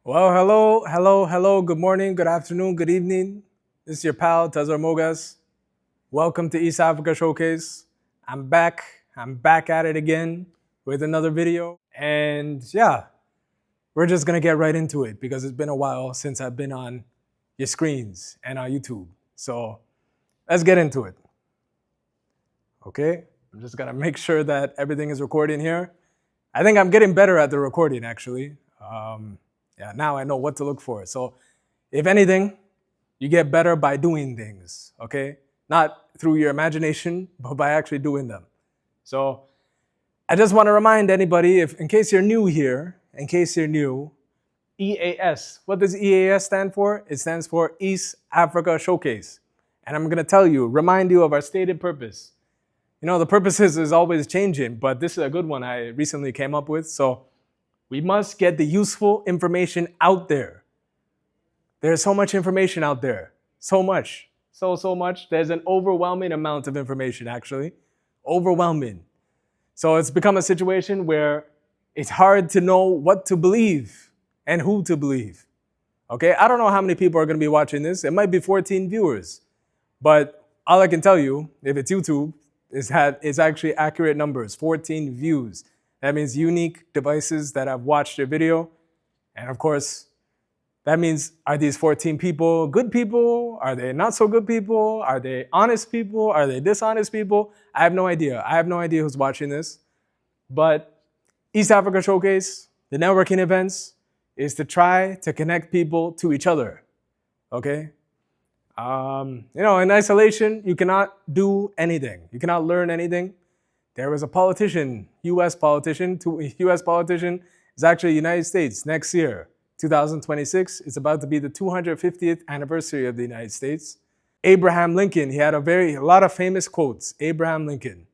Well, hello. Good morning, good afternoon, good evening. This is your pal, Tezar Mogas. Welcome to East Africa Showcase. I'm back. I'm back at it again with another video. And yeah, we're just going to get right into it because it's been a while since I've been on your screens and on YouTube. So let's get into it. Okay? I'm just going to make sure that everything is recording here. I think I'm getting better at the recording, actually. Now I know what to look for. So if anything, you get better by doing things, okay? Not through your imagination, but by actually doing them. So I just want to remind anybody, if in case you're new here, EAS. What does EAS stand for? It stands for East Africa Showcase. And I'm going to remind you of our stated purpose. You know, the purposes is always changing, but this is a good one I recently came up with. So we must get the useful information out there. There's so much information out there. So much. So much. There's an overwhelming amount of information, actually. Overwhelming. So it's become a situation where it's hard to know what to believe and who to believe. Okay? I don't know how many people are going to be watching this. It might be 14 viewers. But all I can tell you, if it's YouTube, is that it's actually accurate numbers. 14 views. That means unique devices that have watched your video. And of course, that means, are these 14 people good people? Are they not so good people? Are they honest people? Are they dishonest people? I have no idea. I have no idea who's watching this. But East Africa Showcase, the networking events, is to try to connect people to each other. Okay? In isolation, you cannot do anything. You cannot learn anything. There was a politician, U.S. politician is actually United States next year. 2026 is about to be the 250th anniversary of the United States. Abraham Lincoln, he had a lot of famous quotes. Abraham Lincoln.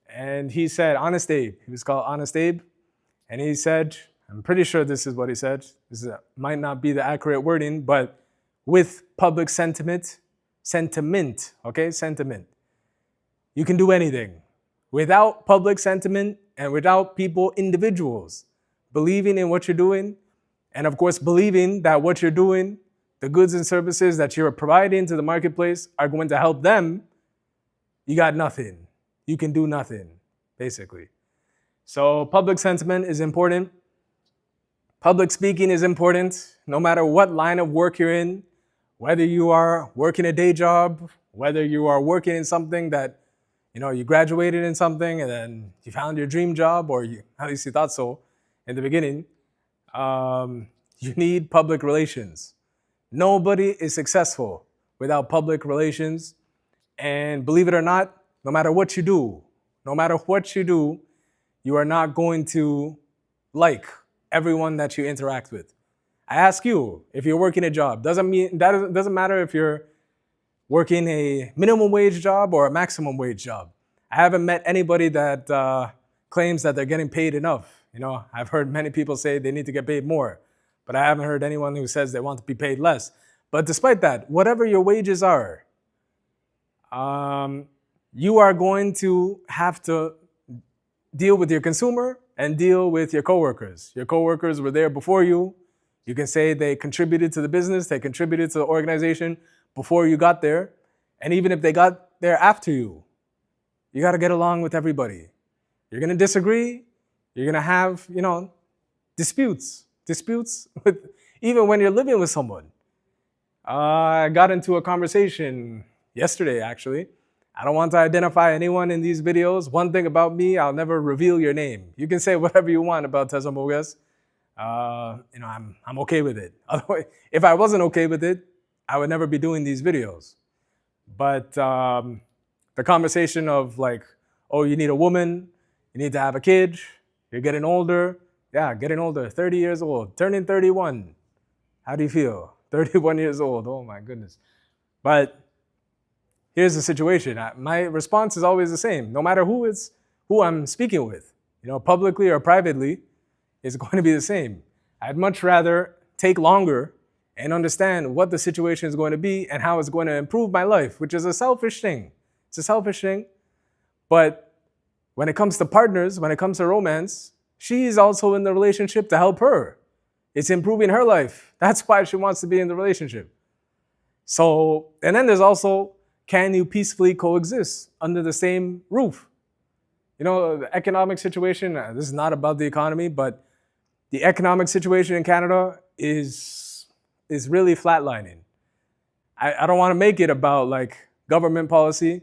And he said, Honest Abe. He was called Honest Abe. And he said, I'm pretty sure this is what he said. Might not be the accurate wording, but with public sentiment, you can do anything. Without public sentiment and without people, individuals, believing in what you're doing, and of course, believing that what you're doing, the goods and services that you're providing to the marketplace are going to help them, you got nothing. You can do nothing, basically. So public sentiment is important. Public speaking is important, no matter what line of work you're in, whether you are working a day job, whether you are working in something that, you graduated in something and then you found your dream job, or at least you thought so in the beginning. You need public relations. Nobody is successful without public relations. And believe it or not, no matter what you do, you are not going to like everyone that you interact with. I ask you, if you're working a job, doesn't matter if you're working a minimum wage job or a maximum wage job. I haven't met anybody that claims that they're getting paid enough. I've heard many people say they need to get paid more, but I haven't heard anyone who says they want to be paid less. But despite that, whatever your wages are, you are going to have to deal with your consumer and deal with your coworkers. Your coworkers were there before you. You can say they contributed to the business, they contributed to the organization before you got there. And even if they got there after you got to get along with everybody. You're going to disagree. You're going to have, disputes with, even when you're living with someone. I got into a conversation yesterday, actually. I don't want to identify anyone in these videos. One thing about me, I'll never reveal your name. You can say whatever you want about Tezar Mogas. I'm okay with it. Otherwise, if I wasn't okay with it, I would never be doing these videos. But the conversation of you need a woman, you need to have a kid, you're getting older. Yeah, getting older, 30 years old, turning 31. How do you feel? 31 years old, oh my goodness. But here's the situation. My response is always the same. No matter who I'm speaking with, publicly or privately, it's going to be the same. I'd much rather take longer and understand what the situation is going to be and how it's going to improve my life, which is a selfish thing. It's a selfish thing. But when it comes to partners, when it comes to romance, she's also in the relationship to help her. It's improving her life. That's why she wants to be in the relationship. So, and then there's also, can you peacefully coexist under the same roof? You know, the economic situation, this is not about the economy, but the economic situation in Canada is really flatlining. I don't want to make it about like government policy,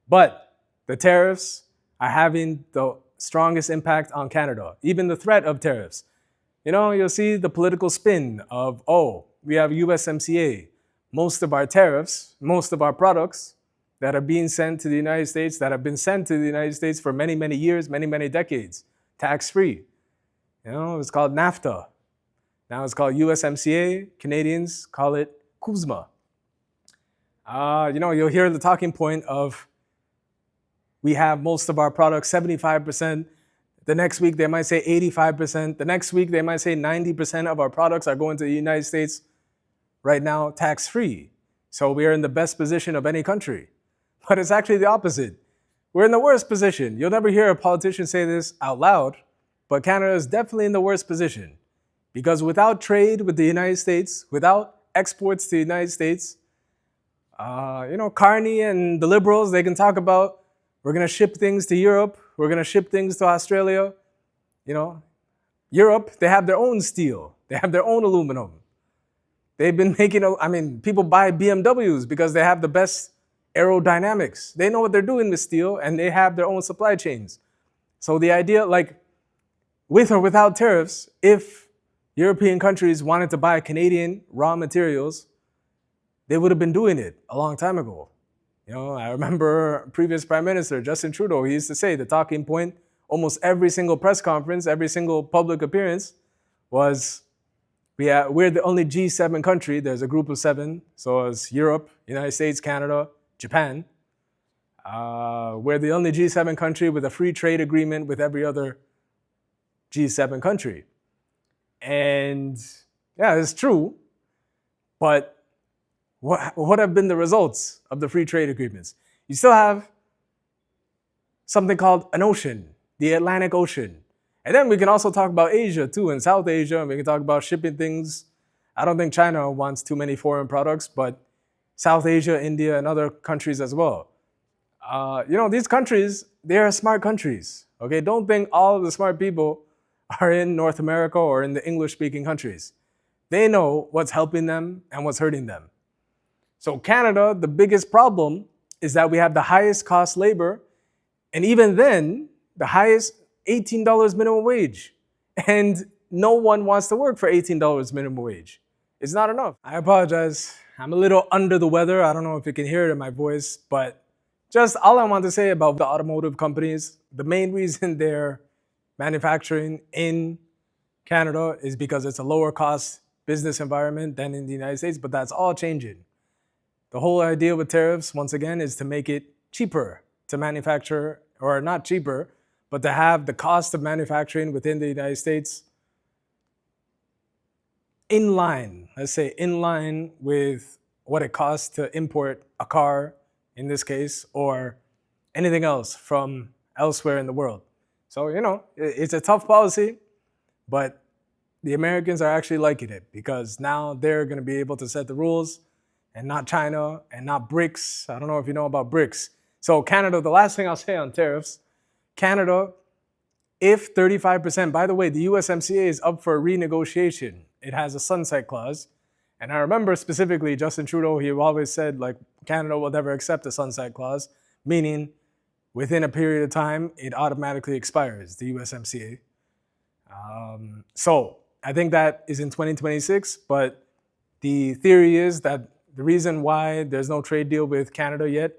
but the tariffs are having the strongest impact on Canada, even the threat of tariffs. You know, you'll see the political spin of, oh, we have USMCA. Most of our tariffs, most of our products that are being sent to the United States, that have been sent to the United States for many, many years, many, many decades, tax-free. You know, it's called NAFTA. Now it's called USMCA. Canadians call it CUSMA. You know, you'll hear the talking point of we have most of our products 75%. The next week they might say 85%. The next week they might say 90% of our products are going to the United States right now tax-free. So we are in the best position of any country. But it's actually the opposite. We're in the worst position. You'll never hear a politician say this out loud, but Canada is definitely in the worst position. Because without trade with the United States, without exports to the United States, you know, Carney and the Liberals, they can talk about, we're going to ship things to Europe, we're going to ship things to Australia. You know, Europe, they have their own steel, they have their own aluminum. They've been making, I mean, people buy BMWs because they have the best aerodynamics. They know what they're doing with steel, and they have their own supply chains. So the idea, like, with or without tariffs, if European countries wanted to buy Canadian raw materials, they would have been doing it a long time ago. You know, I remember previous Prime Minister Justin Trudeau, he used to say the talking point, almost every single press conference, every single public appearance was, we're the only G7 country. There's a group of 7. So it's Europe, United States, Canada, Japan. We're the only G7 country with a free trade agreement with every other G7 country. And yeah, it's true. But what have been the results of the free trade agreements? You still have something called an ocean, the Atlantic Ocean. And then we can also talk about Asia too, and South Asia, and we can talk about shipping things. I don't think China wants too many foreign products, but South Asia, India, and other countries as well. You know, these countries, they are smart countries, okay? Don't think all of the smart people are in North America or in the English-speaking countries. They know what's helping them and what's hurting them. So Canada, the biggest problem is that we have the highest cost labor, and even then, the highest $18 minimum wage. And no one wants to work for $18 minimum wage. It's not enough. I apologize. I'm a little under the weather. I don't know if you can hear it in my voice, but just all I want to say about the automotive companies, the main reason they're manufacturing in Canada is because it's a lower cost business environment than in the United States, but that's all changing. The whole idea with tariffs, once again, is to make it cheaper to manufacture, or not cheaper, but to have the cost of manufacturing within the United States in line, let's say in line with what it costs to import a car, in this case, or anything else from elsewhere in the world. So, you know, it's a tough policy, but the Americans are actually liking it because now they're going to be able to set the rules, and not China and not BRICS. I don't know if you know about BRICS. So Canada, the last thing I'll say on tariffs, Canada, if 35%, by the way, the USMCA is up for renegotiation. It has a sunset clause. And I remember specifically Justin Trudeau, he always said, like, Canada will never accept a sunset clause, meaning within a period of time, it automatically expires, the USMCA. So I think that is in 2026, but the theory is that the reason why there's no trade deal with Canada yet,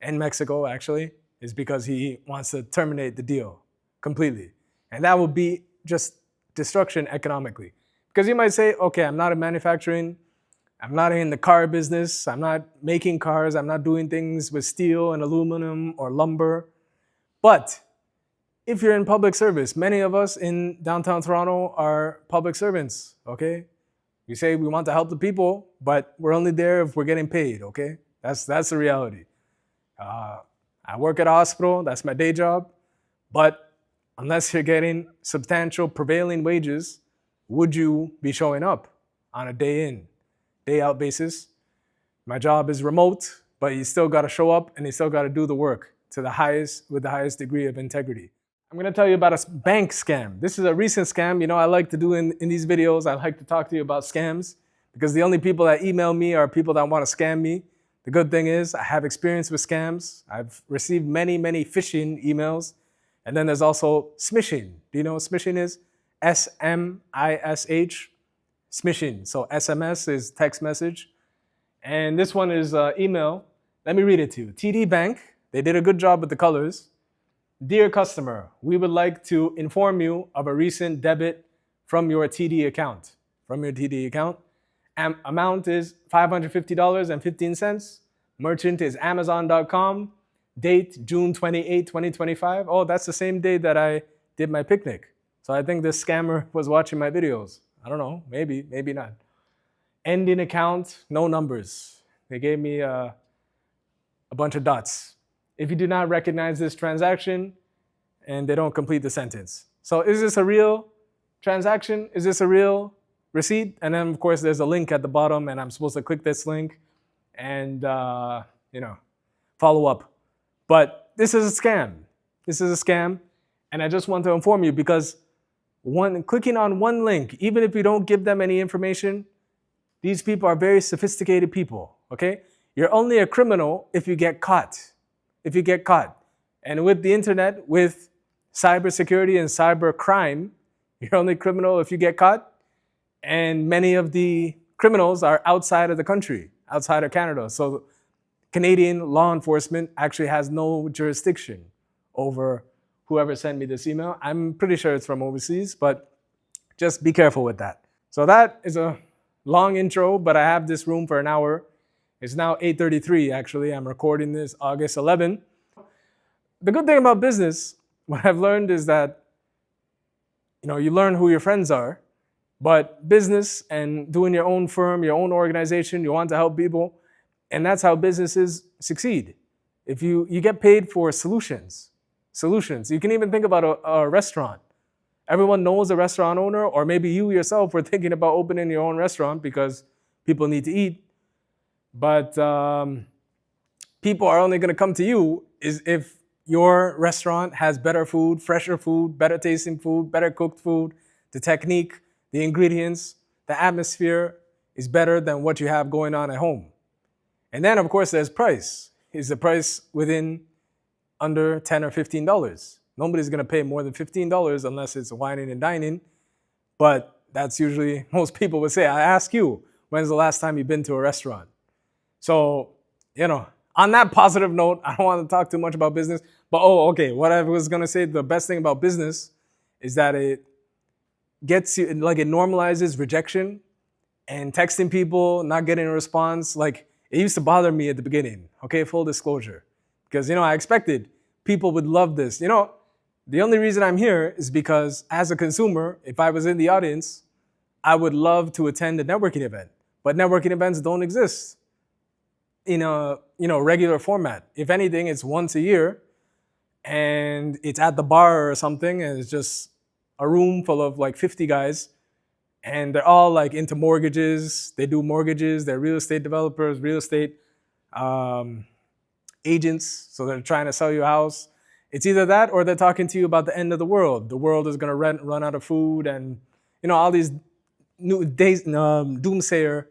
and Mexico actually, is because he wants to terminate the deal completely. And that would be just destruction economically. Because you might say, okay, I'm not in manufacturing, I'm not in the car business, I'm not making cars, I'm not doing things with steel and aluminum or lumber. But if you're in public service, many of us in downtown Toronto are public servants, okay? We say we want to help the people, but we're only there if we're getting paid, okay? That's the reality. I work at a hospital, that's my day job, but unless you're getting substantial prevailing wages, would you be showing up on a day in, day out basis? My job is remote, but you still got to show up and you still got to do the work with the highest degree of integrity. I'm going to tell you about a bank scam. This is a recent scam. You know, I like to do in these videos, I like to talk to you about scams because the only people that email me are people that want to scam me. The good thing is I have experience with scams. I've received many, many phishing emails. And then there's also smishing. Do you know what smishing is? S-M-I-S-H, smishing. So SMS is text message. And this one is email. Let me read it to you. TD Bank, they did a good job with the colors. Dear customer, we would like to inform you of a recent debit from your TD account. Amount is $550.15. Merchant is Amazon.com. Date, June 28, 2025. Oh, that's the same day that I did my picnic. So I think this scammer was watching my videos. I don't know, maybe not. Ending account, no numbers. They gave me a bunch of dots. If you do not recognize this transaction, and they don't complete the sentence. So is this a real transaction? Is this a real receipt? And then of course there's a link at the bottom and I'm supposed to click this link and follow up. But this is a scam. This is a scam. And I just want to inform you because clicking on one link, even if you don't give them any information, these people are very sophisticated people, okay? You're only a criminal if you get caught. If you get caught. And with the internet, with cybersecurity and cyber crime, you're only criminal if you get caught. And many of the criminals are outside of the country, outside of Canada. So Canadian law enforcement actually has no jurisdiction over whoever sent me this email. I'm pretty sure it's from overseas, but just be careful with that. So that is a long intro, but I have this room for an hour. It's now 8:33 actually. I'm recording this August 11. The good thing about business, what I've learned is that, you learn who your friends are, but business and doing your own firm, your own organization, you want to help people, and that's how businesses succeed. If you get paid for solutions. You can even think about a restaurant. Everyone knows a restaurant owner, or maybe you yourself were thinking about opening your own restaurant because people need to eat. But people are only going to come to you if your restaurant has better food, fresher food, better tasting food, better cooked food, the technique, the ingredients, the atmosphere is better than what you have going on at home. And then, of course, there's price. Is the price within under $10 or $15? Nobody's going to pay more than $15 unless it's wining and dining. But that's usually, most people would say. I ask you, when's the last time you've been to a restaurant? So, on that positive note, I don't want to talk too much about business. But, what I was going to say, the best thing about business is that it gets you, it normalizes rejection and texting people, not getting a response. It used to bother me at the beginning, okay, full disclosure. Because, I expected people would love this. The only reason I'm here is because as a consumer, if I was in the audience, I would love to attend a networking event. But networking events don't exist in a regular format. If anything, it's once a year and it's at the bar or something and it's just a room full of 50 guys and they're all into mortgages. They do mortgages. They're real estate developers, real estate agents. So they're trying to sell you a house. It's either that or they're talking to you about the end of the world. The world is going to run out of food and, all these new days, doomsayer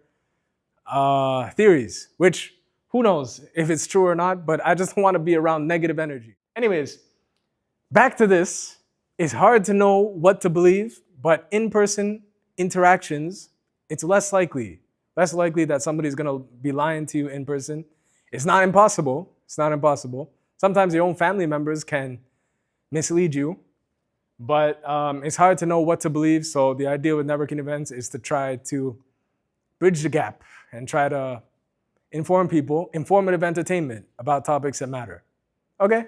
theories, which who knows if it's true or not, but I just want to be around negative energy. Anyways, back to this. It's hard to know what to believe, but in-person interactions, it's less likely that somebody's going to be lying to you in person. It's not impossible. Sometimes your own family members can mislead you, but it's hard to know what to believe. So the idea with networking events is to try to bridge the gap and try to inform people, informative entertainment about topics that matter. Okay?